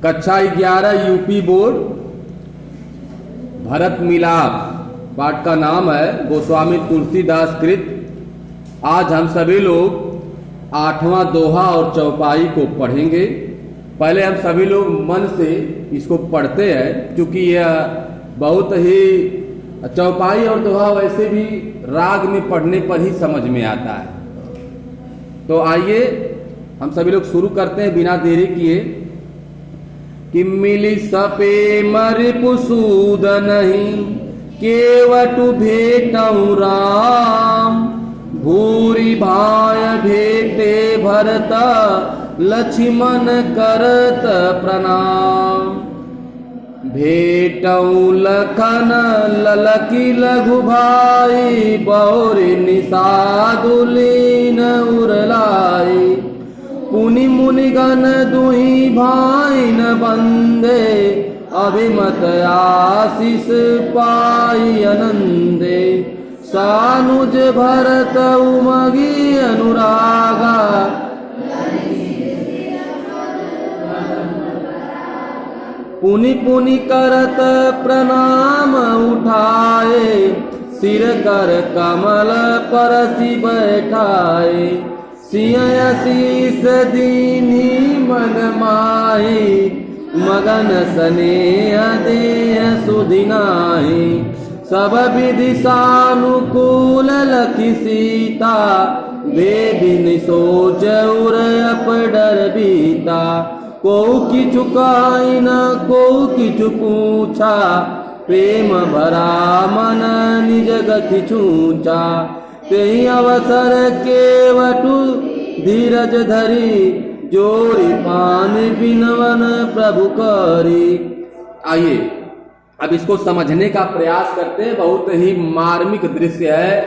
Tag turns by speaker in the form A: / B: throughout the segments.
A: कक्षा 11 UP board Bharat Milap पाठ का नाम है गोस्वामी तुलसीदास कृत। आज हम सभी लोग 8वां दोहा और चौपाई को पढ़ेंगे। पहले हम सभी लोग मन से इसको पढ़ते हैं क्योंकि यह बहुत ही चौपाई और दोहा वैसे भी राग में पढ़ने पर ही समझ में आता है। तो आइए हम सभी लोग शुरू करते हैं बिना देरी किए। कि मिली सपे मरिपु सूद नहीं केवटु भेटऊ राम भूरी भाय भेटे भरत लक्ष्मण करत प्रणाम भेटऊ लखन ललकी लघु भाई बौरी निषादुलीन उरलाई पुनि मुनिगण दुही भाई न बंदे अभिमत आशीष पाई आनंदे सानुज भरत उमगी अनुरागा पुनि पुनि करत प्रणाम उठाए सिर कर कमल परसि बैठाए सिंह शीस दीनी मन माही मगन स्नेह देह सुधिनाही सब विधि सानुकूल लखी सीता बेबिन सोच उर अपडर बीता को किछु काई न को किछु पूछा प्रेम भरा मन निज गति छूचा तेहि अवसर केवटु धीरज धरी जोरी पान बिनवन प्रभु करी। आइए अब इसको समझने का प्रयास करते हैं। बहुत ही मार्मिक दृश्य है।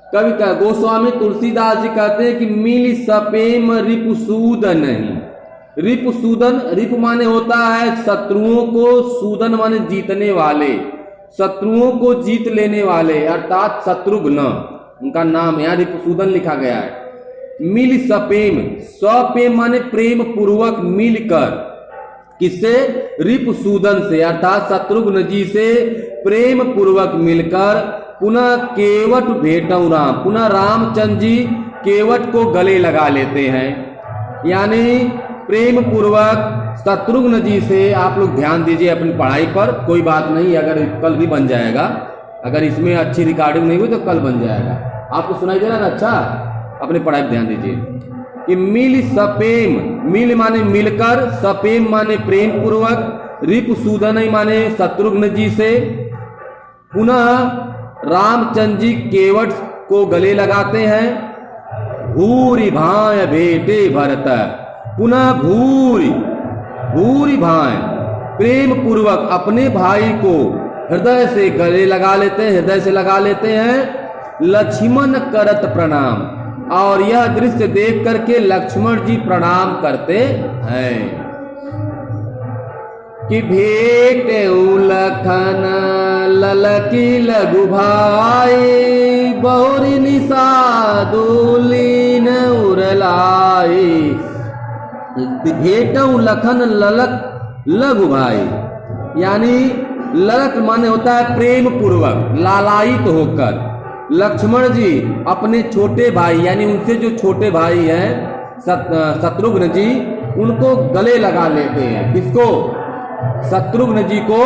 A: कवि का गोस्वामी तुलसीदास जी कहते हैं कि मिली सपेम रिपु सूदन नहीं। रिपु सूदन, रिपु माने होता है शत्रुओं को, सूदन माने जीतने वाले, शत्रुओं को जीत लेने वाले अर्थात शत्रुघ्न उनका नाम यहाँ रिपुसूदन लिखा गया है। मिल सपेम, सपेम माने प्रेम पूर्वक मिलकर, किससे? रिपुसूदन से अर्थात शत्रुघ्न जी से प्रेम पूर्वक मिलकर पुनः केवट भेटऊ राम, पुनः रामचंद्र जी केवट को गले लगा लेते हैं। यानी प्रेम पूर्वक शत्रुघ्न जी से, आप लोग ध्यान दीजिए अपनी पढ़ाई पर, कोई बात नहीं, अगर कल भी बन जाएगा, अगर इसमें अच्छी रिकॉर्डिंग नहीं हुई तो कल बन जाएगा। आपको सुनाई दे रहा है? अच्छा, अपनी पढ़ाई पर ध्यान दीजिए। कि मिल सपेम, मिल माने मिलकर, सपेम माने प्रेम पूर्वक, रिपुसूदन माने शत्रुघ्न जी से, पुनः रामचंद्र जी केवट को गले लगाते हैं। भूरी भाय भेटे भरत, पुनः भूरी भूरी भाय प्रेम पूर्वक अपने भाई को हृदय से गले लगा लेते हैं, हृदय से लगा लेते हैं। लक्ष्मण करत प्रणाम, और यह दृश्य देख करके लक्ष्मण जी प्रणाम करते हैं। कि भेटे लखन ललकी लघु भाई बौरी निषादुलीन उरलाई। भेटऊ लखन ललक लघु भाई, यानी ललक माने होता है प्रेम पूर्वक, लालायित होकर। लक्ष्मण जी अपने छोटे भाई, यानी उनसे जो छोटे भाई हैं शत्रुघ्न जी, उनको गले लगा लेते हैं। किसको? शत्रुघ्न जी को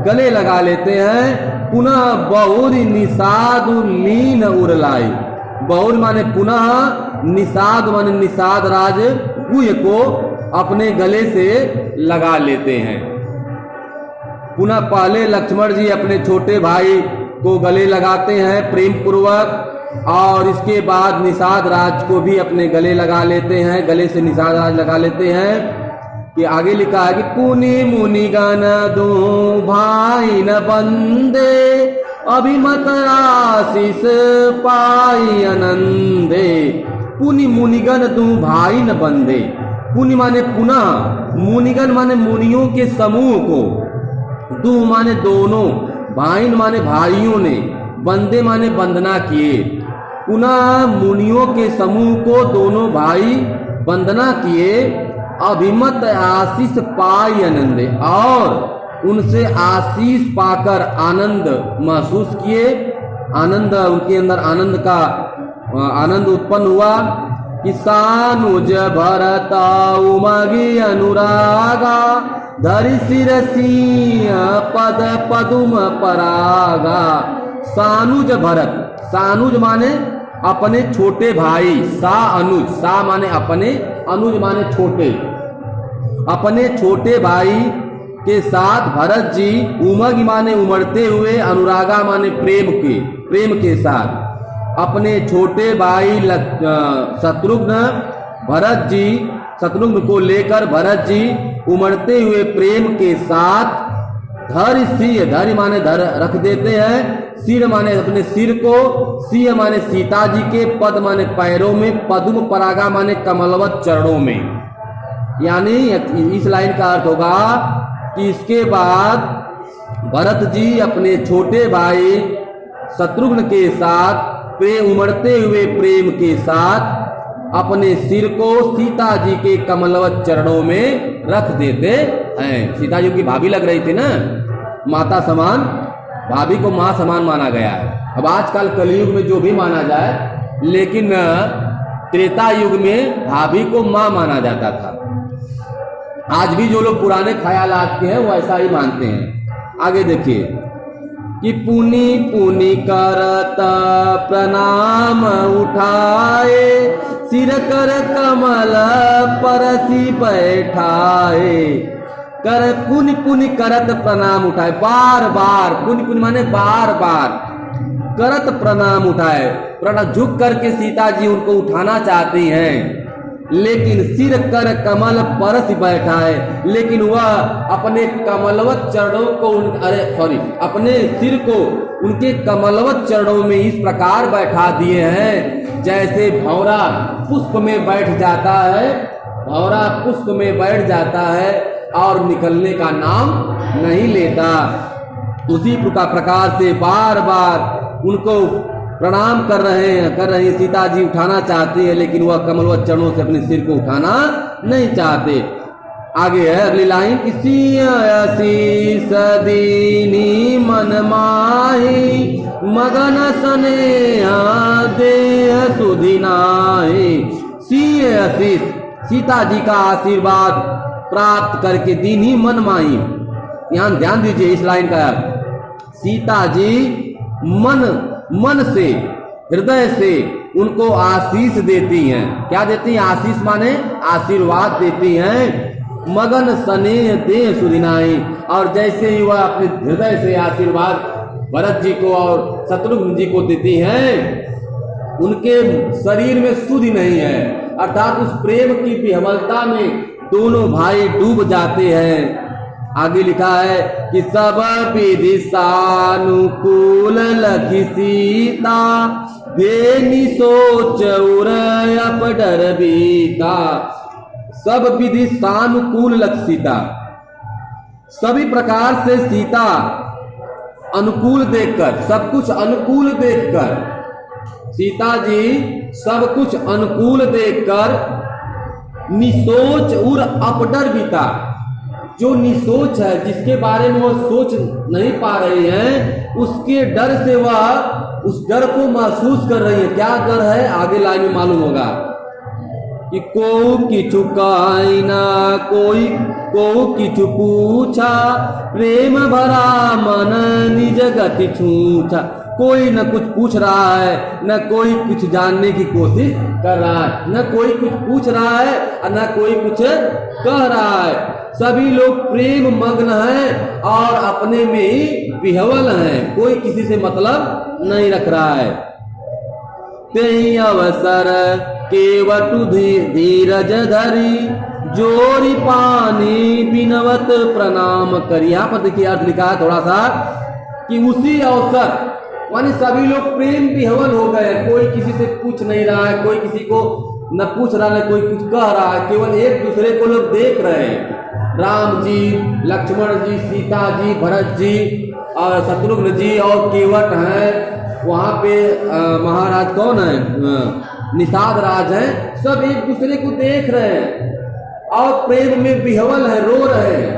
A: गले लगा लेते हैं। पुनः बहुरी निषादुलीन उरलाई, बहुर माने पुनः, निषाद माने निषाद राज गुह को अपने गले से लगा लेते हैं। पुनः पहले लक्ष्मण जी अपने छोटे भाई को गले लगाते हैं प्रेम पूर्वक, और इसके बाद निषाद राज को भी अपने गले लगा लेते हैं, गले से निषाद राज लगा लेते हैं। कि आगे लिखा है कि पुनि मुनिगण दो भाई न बंदे अभिमत आशीष पाई आनंदे। पुनि मुनिगण दो भाई न बंदे, पुनि माने पुनः, मुनिगण माने मुनियों के समूह को, दो माने दोनों, भाई माने भाइयों ने, बंदे माने वंदना किए। पुनः मुनियों के समूह को दोनों भाई वंदना किए अभिमत आशीष पाई आनंदे, और उनसे आशीष पाकर आनंद महसूस किए। आनंद, उनके अंदर आनंद का आनंद उत्पन्न हुआ कि सानुज भरता उमगी अनुरागा, धरि सिर सिंह पद पदुम परागा। सानुज भरत, सानुज माने अपने छोटे भाई, सा अनुज, सा माने अपने, अनुज माने छोटे, अपने छोटे भाई के साथ भरत जी, उमग माने उमड़ते हुए, अनुरागा माने प्रेम के साथ अपने छोटे भाई शत्रुघ्न, भरत जी, शत्रुघ्न को लेकर भरत जी उमड़ते हुए प्रेम के साथ धरि सिंह, धरि माने धर रख देते हैं, सिर माने अपने सिर को, सिंह माने सीता जी के, पद माने पैरों में, पद्म परागा माने कमलवत चरणों में। यानी इस लाइन का अर्थ होगा कि इसके बाद भरत जी अपने छोटे भाई शत्रुघ्न के साथ उमड़ते हुए प्रेम के साथ अपने सिर को सीता जी के कमलवत चरणों में रख देते हैं। सीता जी की भाभी लग रही थी ना, माता समान, भाभी को मां समान माना गया है। अब आजकल कलयुग में जो भी माना जाए, लेकिन त्रेता युग में भाभी को मां माना जाता था। आज भी जो लोग पुराने ख्यालात के हैं वो ऐसा ही मानते हैं। आगे देखिए कि पुनि पुनि करत प्रणाम उठाए, सिर कर कमल परसी बैठाए। कर पुनि पुनि करत प्रणाम उठाए, बार बार, पुनि पुनि माने बार बार, करत प्रणाम उठाए, प्रणाम झुक करके सीता जी उनको उठाना चाहती हैं, लेकिन सिर कर कमल परस बैठा है, लेकिन वह अपने कमलवत चरणों को अपने सिर को उनके कमलवत चरणों में इस प्रकार बैठा दिए हैं जैसे भंवरा पुष्प में बैठ जाता है, भंवरा पुष्प में बैठ जाता है और निकलने का नाम नहीं लेता। उसी प्रकार से बार बार उनको प्रणाम कर रहे हैं, सीता जी उठाना चाहती है, लेकिन वह कमलवत चरणों से अपने सिर को उठाना नहीं चाहते। आगे है अगली लाइन, शीश दीनी मन माही, मगन स्नेहा देह सुधिनाही। शीश, सीता जी का आशीर्वाद प्राप्त करके दीनी मन माही, यहाँ ध्यान दीजिए इस लाइन का, सीता जी मन से, हृदय से उनको आशीष देती हैं। क्या देती हैं? आशीष माने आशीर्वाद देती हैं। मगन स्नेह देह सुधिनाई, और जैसे ही वह अपने हृदय से आशीर्वाद भरत जी को और शत्रुघ्न जी को देती हैं, उनके शरीर में सुधि नहीं है, अर्थात उस प्रेम की विह्वलता में दोनों भाई डूब जाते हैं। आगे लिखा है कि सब विधि सानुकूल लखी सीता, भेनी सोच उरय अपडर बीता। सब विधि सानुकूल लख सीता, सभी प्रकार से सीता अनुकूल देखकर, सब कुछ अनुकूल देखकर, सीता जी सब कुछ अनुकूल देखकर निसोच उर अपडर बीता, जो निसोच है, जिसके बारे में वह सोच नहीं पा रही है, उसके डर से वह उस डर को महसूस कर रही है। क्या डर है? आगे लाइन में मालूम होगा कि को किछु कहि ना कोई, को किछु पूछा, प्रेम भरा मन निज गति छूछा। कोई न कुछ पूछ रहा है, न कोई कुछ जानने की कोशिश कर रहा है, न कोई कुछ पूछ रहा है और न कोई कुछ कह रहा है। सभी लोग प्रेम मग्न हैं और अपने में ही विह्वल हैं, कोई किसी से मतलब नहीं रख रहा है। तेहि अवसर केवटु धीरज धरी, जोरी पानी बिनवत प्रणाम करी। यहाँ पर देखिए अर्थ लिखा है थोड़ा सा कि उसी अवसर, माने सभी लोग प्रेम विह्वल हो गए, कोई किसी से पूछ नहीं रहा है, कोई किसी को न पूछ रहा है, न कोई कुछ कह रहा है, केवल एक दूसरे को लोग देख रहे हैं। राम जी, लक्ष्मण जी, सीता जी, भरत जी और शत्रुघ्न जी और केवट हैं, वहाँ पे महाराज कौन है, निषाद राज हैं, सब एक दूसरे को देख रहे हैं और प्रेम में विह्वल है, रो रहे हैं,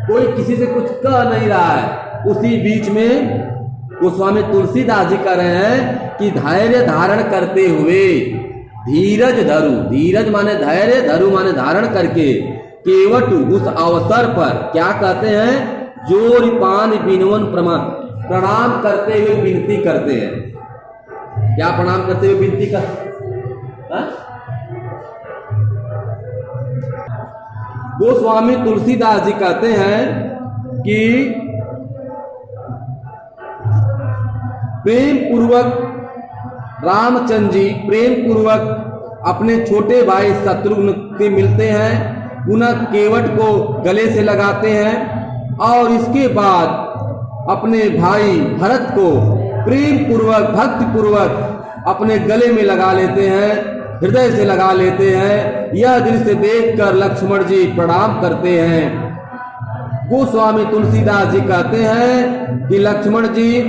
A: कोई किसी से कुछ कह नहीं रहा है। उसी बीच में गोस्वामी तुलसीदास जी कह रहे हैं कि धैर्य धारण करते हुए, धीरज धरु, धीरज माने धैर्य, धरु माने धारण करके, केवट उस अवसर पर क्या कहते हैं, जोर पान बिनवन प्रणाम करते हुए विनती करते हैं। क्या प्रणाम करते हुए विनती कर, गोस्वामी तुलसीदास जी कहते हैं कि प्रेम पूर्वक रामचंद्र जी प्रेम पूर्वक अपने छोटे भाई शत्रुघ्न से मिलते हैं, पुनः केवट को गले से लगाते हैं और इसके बाद अपने भाई भरत को प्रेम पूर्वक भक्ति पूर्वक अपने गले में लगा लेते हैं, हृदय से लगा लेते हैं। यह दृश्य देखकर लक्ष्मण जी प्रणाम करते हैं। गोस्वामी तुलसीदास जी कहते हैं कि लक्ष्मण जी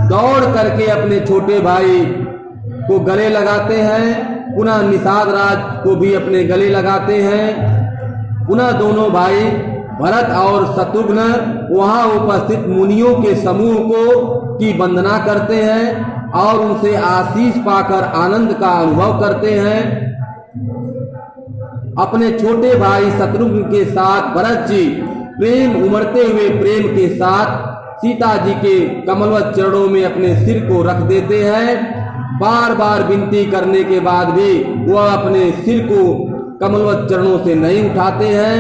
A: दौड़ करके अपने छोटे भाई को गले लगाते हैं, पुनः निषाद राज को भी अपने गले लगाते हैं। पुनः दोनों भाई भरत और शत्रुघ्न वहां उपस्थित मुनियों के समूह को की वंदना करते हैं और उनसे आशीष पाकर आनंद का अनुभव करते हैं। अपने छोटे भाई शत्रुघ्न के साथ भरत जी प्रेम उमड़ते हुए प्रेम के साथ सीता जी के कमलवत चरणों में अपने सिर को रख देते हैं। बार बार विनती करने के बाद भी वह अपने सिर को कमलवत चरणों से नहीं उठाते हैं।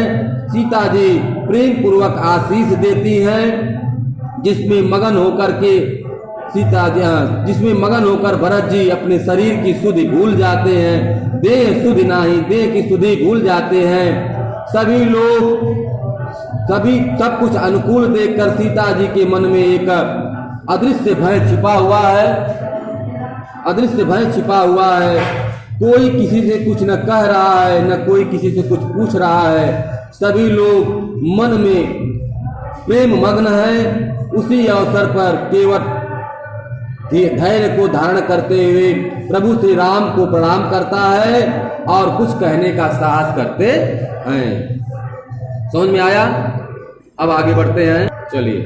A: सीता जी प्रेम पूर्वक आशीष देती हैं, जिसमें मगन होकर के जिसमें मगन होकर भरत जी अपने शरीर की सुधि भूल जाते हैं, देह सुधि नहीं देह की सुधि भूल जाते हैं। सभी लोग सब कुछ अनुकूल देखकर सीता जी के मन में एक अदृश्य भय छिपा हुआ है, अदृश्य भय छिपा हुआ है। कोई किसी से कुछ न कह रहा है, न कोई किसी से कुछ पूछ रहा है। सभी लोग मन में प्रेम मग्न है। उसी अवसर पर केवट धैर्य को धारण करते हुए प्रभु श्री राम को प्रणाम करता है और कुछ कहने का साहस करते हैं। समझ में आया? अब आगे बढ़ते हैं, चलिए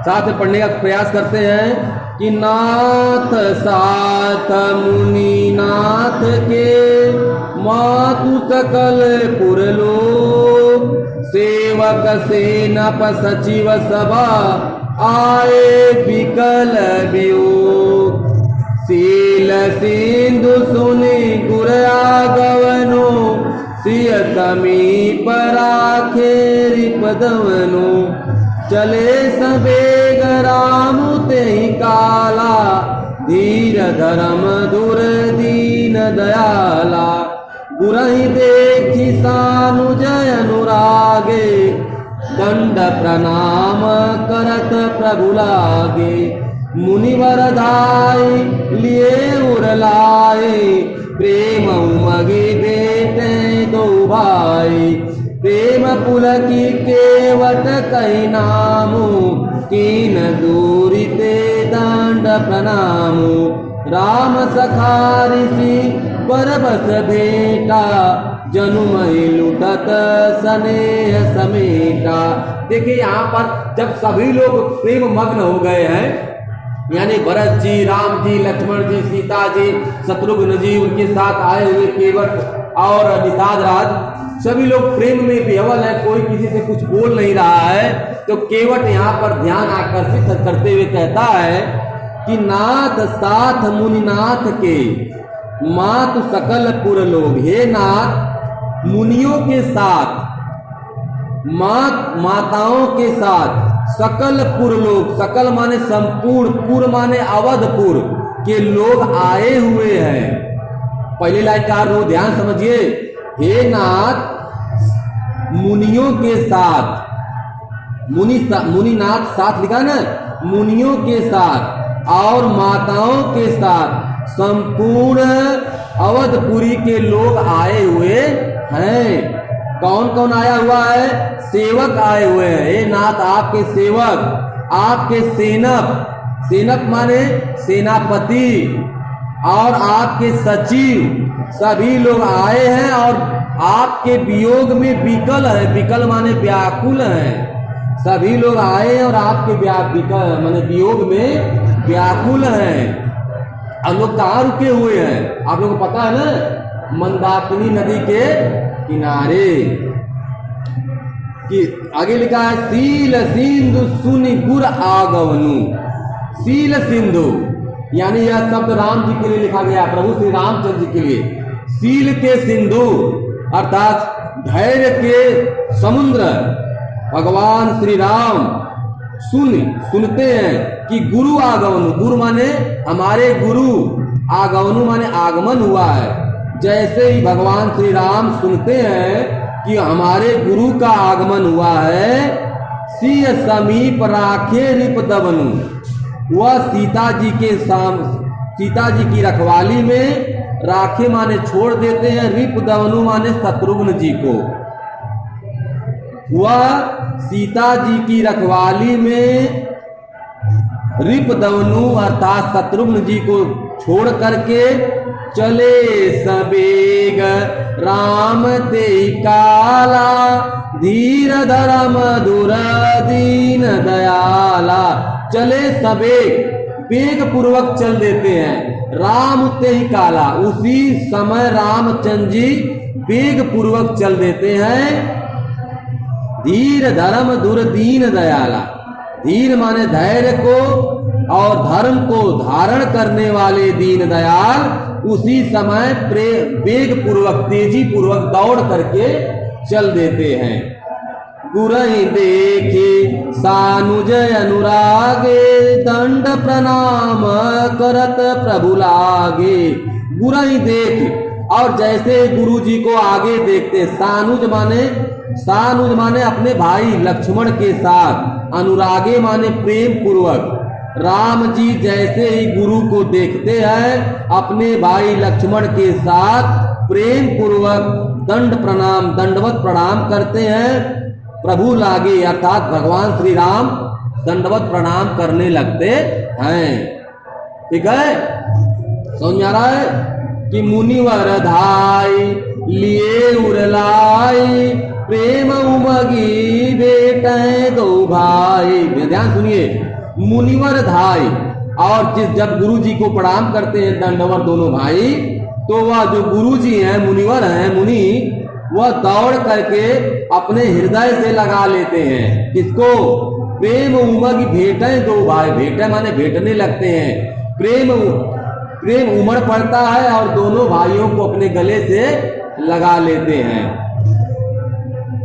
A: साथ में पढ़ने का प्रयास करते हैं कि नाथ साथ मुनि नाथ के मातु सकल पुरलोक, सेवक सेनप सचिव सभा आए विकल वियोग। शील सिंधु सुनि गुर आगवनो, सिय समीप राखे रिपदवनो। चले सबेग राम तेहि काला, धीर धर्म धुर दीन दयाला। गुरहि देखि सानुज अनुरागे, दंड प्रणाम करत प्रभु लागे। मुनिवर धाई लिए उरलाए, प्रेम उमगी बेटे दो भाई। प्रेम पुलकी केवट कही नामु, कीन दूरी ते दंड प्रणामु। राम सखारिषि परबस भेटा, जनुमहि लुटत स्नेह समेटा। देखिए यहाँ पर जब सभी लोग प्रेम मग्न हो गए हैं, यानी भरत जी, राम जी, लक्ष्मण जी, सीता जी, शत्रुघ्न जी, उनके साथ आए हुए केवट और निषाद राज, सभी लोग प्रेम में विह्वल है, कोई किसी से कुछ बोल नहीं रहा है। तो केवट यहाँ पर ध्यान आकर्षित करते हुए कहता है कि नाथ साथ मुनिनाथ के मातु सकल पुर लोग। हे नाथ, मुनियों के साथ, माताओं के साथ सकल पुर लोग, सकल माने संपूर्ण, पुर माने अवधपुर के लोग आए हुए हैं। पहले लाइन का रो ध्यान समझिए। हे नाथ, मुनियों के साथ, मुनिनाथ साथ लिखा ना, मुनियों के साथ और माताओं के साथ संपूर्ण अवधपुरी के लोग आए हुए हैं। कौन कौन आया हुआ है? सेवक आए हुए हैं। हे नाथ, आपके सेवक, आपके सेनप, सेनप माने सेनापति, और आपके सचिव, सभी लोग आए हैं और आपके वियोग में विकल है, विकल माने व्याकुल है। सभी लोग आए और आपके माने वियोग में व्याकुल हैं। अब लोग कहाँ रुके हुए हैं? आप लोगों को पता है ना, मंदाकिनी नदी के किनारे। कि आगे लिखा है सील सिंधु सुनि गुर आगवनु। सील सिंधु यानी यह शब्द राम जी के लिए लिखा गया, प्रभु श्री रामचंद्र जी के लिए। सील के सिंधु अर्थात धैर्य के समुद्र भगवान श्री राम सुनते हैं कि गुरु आगमन, गुरु माने हमारे गुरु, आगमनु माने आगमन हुआ है। जैसे ही भगवान श्री राम सुनते हैं कि हमारे गुरु का आगमन हुआ है, सिय समीप राखे रिप दबनु, वह सीता जी की रखवाली में राखे माने छोड़ देते हैं, रिप दबनु माने शत्रुघ्न जी को। वह सीता जी की रखवाली में रिपदवनु अर्थात शत्रुघ्न जी को छोड़ करके चले सबेग राम ते काला, धीर धर्म मधुर दीन दयाला। चले सबेग, वेग पूर्वक चल देते हैं। राम ते ही काला, उसी समय रामचंद्र जी वेग पूर्वक चल देते हैं। धीर धर्म दूर दीन दयाला, धीर माने धैर्य को और धर्म को धारण करने वाले दीन दयाल उसी समय वेग पूर्वक तेजी पूर्वक दौड़ करके चल देते हैं। गुरहि देखे सानुज अनुरागे, दंड प्रणाम करत प्रभु लागे। गुरहि देख, और जैसे गुरु जी को आगे देखते, सानुज माने अपने भाई लक्ष्मण के साथ, अनुरागे माने प्रेम पूर्वक। राम जी जैसे ही गुरु को देखते हैं, अपने भाई लक्ष्मण के साथ प्रेम पूर्वक दंडवत प्रणाम करते हैं। प्रभु लागे अर्थात भगवान श्री राम दंडवत प्रणाम करने लगते हैं। ठीक है, समझ में आ रहा है कि मुनिवर धाई लिए उरलाई, प्रेम उमगी बेटे दो भाई। ध्यान सुनिए, मुनिवर धाई, और जब गुरु जी को प्रणाम करते हैं दंडवत दोनों भाई, तो वह जो गुरु जी हैं, मुनिवर हैं, मुनि, वह दौड़ करके अपने हृदय से लगा लेते हैं। किसको? प्रेम उमग भेटे दो भाई, भेटे माने भेटने लगते हैं। प्रेम उमड़ पड़ता है और दोनों भाइयों को अपने गले से लगा लेते हैं।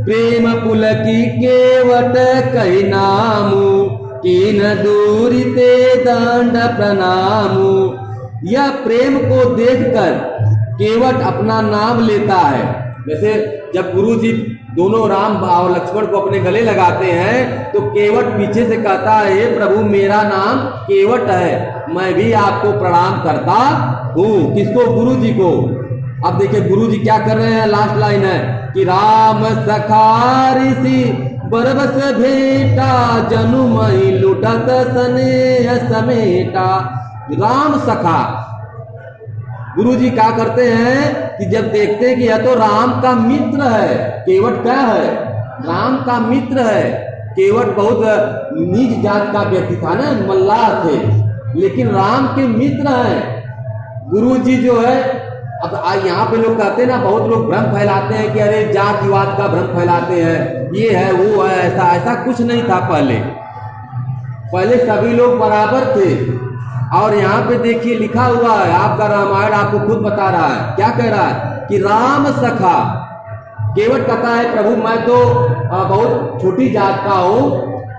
A: प्रेम पुलकी केवट कही नामू, कीन दूरी ते दंड प्रणामू। यह प्रेम को देखकर केवट अपना नाम लेता है। जैसे जब गुरु जी दोनों राम और लक्ष्मण को अपने गले लगाते हैं, तो केवट पीछे से कहता है, प्रभु मेरा नाम केवट है, मैं भी आपको प्रणाम करता हूँ। किसको? गुरु जी को। अब देखिए गुरु जी क्या कर रहे हैं, लास्ट लाइन है कि राम सखा ऋषि बरबस भेटा, जनु मई लुटत स्नेह समेटा। राम सखा, गुरु जी क्या करते हैं कि जब देखते हैं कि यह तो राम का मित्र है। केवट क्या है? राम का मित्र है। केवट बहुत नीच जात का व्यक्ति था ना, मल्लाह थे, लेकिन राम के मित्र हैं। गुरु जी जो है, अब यहाँ पे लोग कहते हैं ना, बहुत लोग भ्रम फैलाते हैं कि अरे जातिवाद का भ्रम फैलाते हैं, ये है वो है, ऐसा कुछ नहीं था। पहले सभी लोग बराबर थे। और यहाँ पे देखिए लिखा हुआ है, आपका रामायण आपको खुद बता रहा है। क्या कह रहा है कि राम सखा। केवट कहता है, प्रभु मैं तो बहुत छोटी जात का हूँ,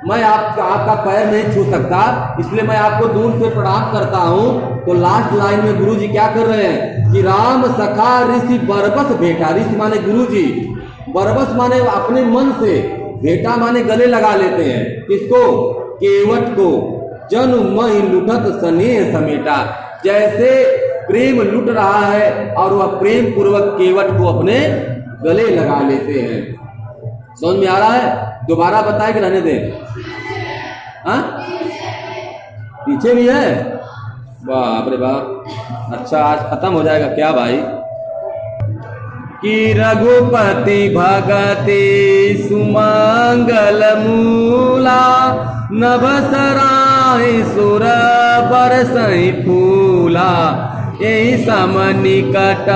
A: मैं आपका पैर नहीं छू सकता, इसलिए मैं आपको दूर से प्रणाम करता हूँ। तो लास्ट लाइन में गुरु जी क्या कर रहे हैं कि राम सखा ऋषि बरबस भेटा। ऋषि माने गुरु जी, बरबस माने अपने मन से, भेटा माने गले लगा लेते हैं। किसको? केवट को। जन मई लुटत स्नेह समेटा, जैसे प्रेम लुट रहा है और वह प्रेम पूर्वक केवट को अपने गले लगा लेते हैं। समझ में आ रहा है? दोबारा बताए कि रहने दें? हाँ, पीछे भी है। बाप रे बाप, अच्छा आज खत्म हो जाएगा क्या भाई? कि रघुपति भगति सुमंगल मूला, नभ सराय सुर बरसई फूला। यही सम निकट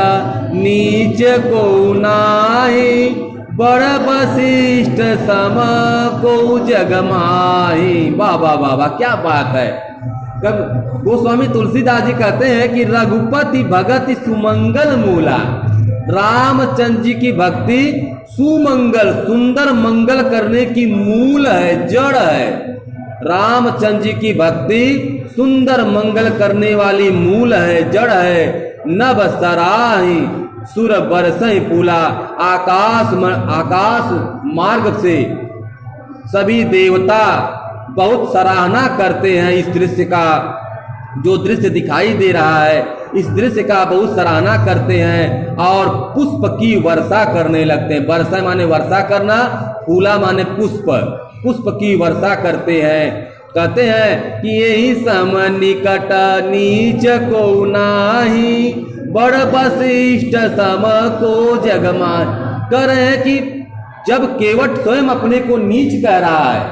A: नीच को नाही, बड़ वशिष्ठ सम को जग माही। वाह वाह वाह वाह, क्या बात है। कब गोस्वामी तुलसीदास जी कहते हैं कि रघुपति भगति सुमंगल मूला, रामचंद्र जी की भक्ति सुमंगल सुंदर मंगल करने की मूल है, जड़ है। रामचंद्र जी की भक्ति सुंदर मंगल करने वाली मूल है, जड़ है। नभ सराही सुर बरसई फूला, आकाश मार्ग से सभी देवता बहुत सराहना करते हैं इस दृश्य का। जो दृश्य दिखाई दे रहा है, इस दृश्य का बहुत सराहना करते हैं और पुष्प की वर्षा करने लगते हैं। वर्षा माने वर्षा करना, फूला माने पुष्प, पुष्प की वर्षा करते हैं। कहते हैं कि यही सम निकट नीच को नाही, बड़ वशिष्ठ सम को जग मान। कह रहे हैं कि जब केवट स्वयं अपने को नीच कह रहा है,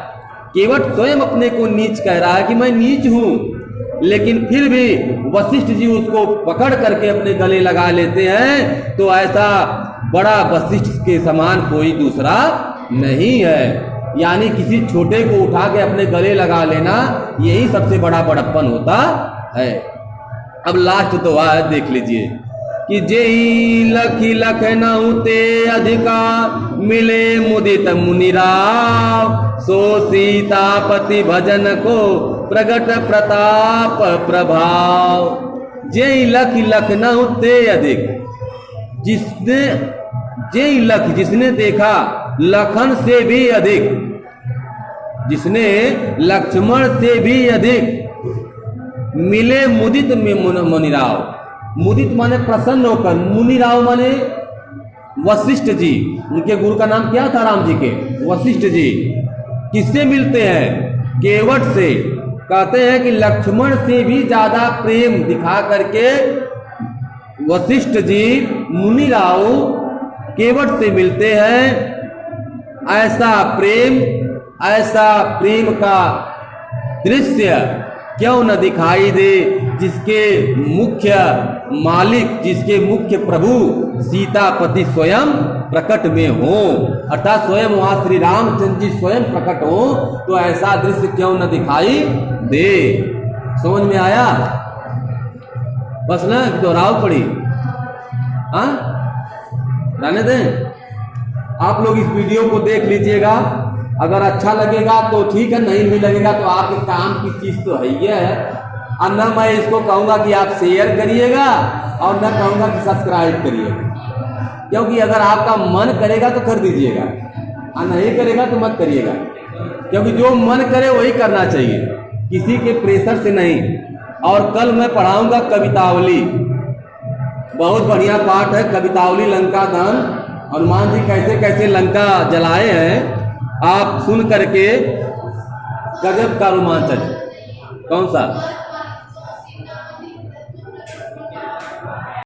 A: केवट स्वयं अपने को नीच कह रहा है कि मैं नीच हूं, लेकिन फिर भी वशिष्ठ जी उसको पकड़ करके अपने गले लगा लेते हैं, तो ऐसा बड़ा वशिष्ठ के समान कोई दूसरा नहीं है। यानी किसी छोटे को उठा के अपने गले लगा लेना, यही सबसे बड़ा बड़प्पन होता है। अब लास्ट तो है, देख लीजिए कि जेहि लखी लखनऊ ते अधिका, मिले मुदित मुनिराव, सो सीतापति भजन को प्रगट प्रताप प्रभाव। जेहि लखी लखनऊ ते अधिक, जिसने जेहि लख जिसने देखा लखन से भी अधिक, जिसने लक्ष्मण से भी अधिक, मिले मुदित मुनिराव। मुदित माने प्रसन्न होकर, मुनिराव माने वशिष्ठ जी, उनके गुरु का नाम क्या था राम जी के? वशिष्ठ जी। किससे मिलते हैं? केवट से। कहते हैं कि लक्ष्मण से भी ज्यादा प्रेम दिखा करके वशिष्ठ जी मुनिराव केवट से मिलते हैं। ऐसा प्रेम का दृश्य क्यों न दिखाई दे, जिसके मुख्य मालिक, जिसके मुख्य प्रभु सीतापति स्वयं प्रकट में हो, अर्थात स्वयं वहां श्री रामचंद्र जी स्वयं प्रकट हो, तो ऐसा दृश्य क्यों न दिखाई दे। समझ में आया? बस ना दोहराव पड़ी। हाँ, रहने दें। आप लोग इस वीडियो को देख लीजिएगा, अगर अच्छा लगेगा तो ठीक है, नहीं भी लगेगा तो आपके काम की चीज तो है ही है। और न मैं इसको कहूंगा कि आप शेयर करिएगा और न कहूंगा कि सब्सक्राइब करिएगा, क्योंकि अगर आपका मन करेगा तो कर दीजिएगा और नहीं करेगा तो मत करिएगा, क्योंकि जो मन करे वही करना चाहिए, किसी के प्रेशर से नहीं। और कल मैं पढ़ाऊंगा कवितावली, बहुत बढ़िया पाठ है कवितावली, लंका दहन, हनुमान जी कैसे कैसे लंका जलाए हैं, आप सुन करके गजब का रोमांचक। कौन सा?